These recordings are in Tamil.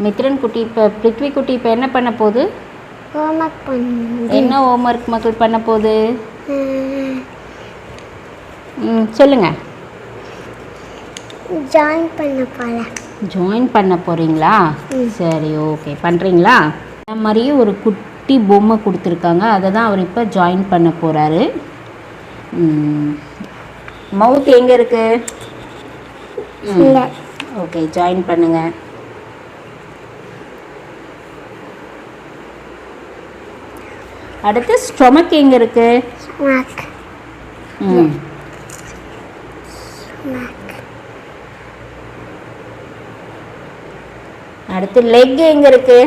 மித்ரன் குட்டி இப்போ பிருத்வி குட்டி இப்போ என்ன பண்ண போகுது? ஹோம்ஒர்க் பண்ணு. என்ன ஹோம்ஒர்க் மக்கள் பண்ண போகுது? சொல்லுங்கள். ஜாயின் பண்ண போகிறேன். ஜாயின் பண்ண போகிறீங்களா? சரி, ஓகே. பண்ணுறீங்களா? இந்த மாதிரியே ஒரு குட்டி பொம்மை கொடுத்துருக்காங்க, அதை தான் அவர் இப்போ ஜாயின் பண்ண போகிறாரு. மவுத் எங்கே இருக்கு? ஓகே, ஜாயின் பண்ணுங்க. அடுத்து ஸ்டொமக் எங்கே இருக்கு? அடுத்து லெக் எங்க இருக்கு?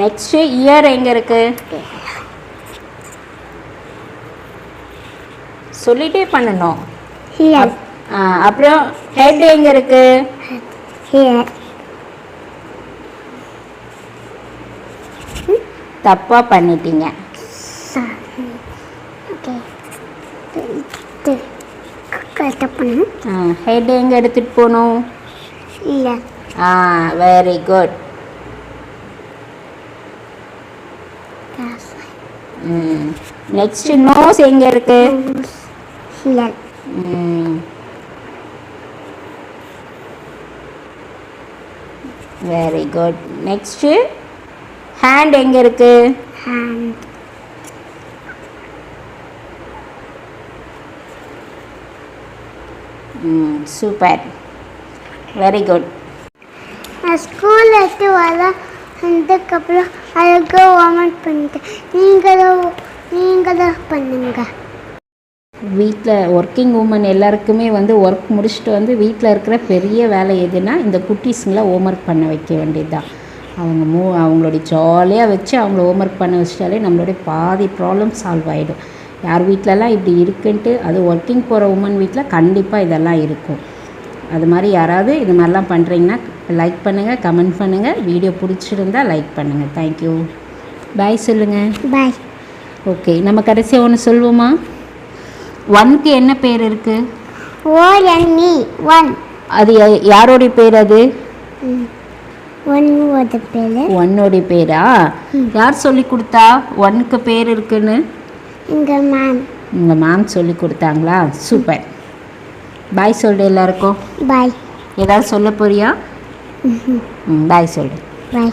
நெக்ஸ்ட் இயர் எங்க இருக்கு? சொல்லிட்டே பண்ணணும். அப்புறம் ஹெட் எங்க இருக்கு? தப்பா பண்ணிட்டீங்க. ஹெட் எங்க எடுத்துட்டு போகணும்? Very good. நெக்ஸ்ட் நோஸ் எங்க இருக்கு? Very good. நெக்ஸ்ட் ஹேண்ட் எங்க இருக்கு? Super, very good. நான் ஸ்கூல் விட்டு வர அதுக்கப்புறம் அழகாக ஹோம்ஒர்க் பண்ணிட்டேன். நீங்களும் பண்ணுங்க. வீட்டில் ஒர்க்கிங் உமன் எல்லாருக்குமே ஒர்க் முடிச்சுட்டு வீட்டில் இருக்கிற பெரிய வேலை எதுனா இந்த குட்டீஸுங்களை ஹோம்ஒர்க் பண்ண வைக்க வேண்டியது தான். அவங்களுடைய ஜாலியாக வச்சு அவங்கள ஹோம்ஒர்க் பண்ண வச்சிட்டாலே நம்மளுடைய பாதி ப்ராப்ளம் சால்வ் ஆகிடும். யார் வீட்டிலலாம் இப்படி இருக்குன்ட்டு, அது ஒர்க்கிங் போகிற உமன் வீட்டில் கண்டிப்பாக இதெல்லாம் இருக்கும். அது மாதிரி யாராவது இது மாதிரிலாம் பண்ணுறீங்கன்னா லைக் பண்ணுங்கள், கமெண்ட் பண்ணுங்கள். வீடியோ பிடிச்சிருந்தா லைக் பண்ணுங்கள். தேங்க்யூ. பாய் சொல்லுங்கள். பாய். ஓகே, நம்ம கடைசியாக ஒன்று சொல்வோமா? 1க்கு என்ன பேர் இருக்குது? ஒன். அது யாரோடைய பேர்? அது ஒன்னோடைய பேரா? யார் சொல்லி கொடுத்தா 1க்கு பேர் இருக்குன்னு? உங்கள் மேம் சொல்லி கொடுத்தாங்களா? சூப்பர். பாய் சொல்லு எல்லாருக்கும். பாய். ஏதாவது சொல்ல போறியா? பாய் சொல்லு. பாய்.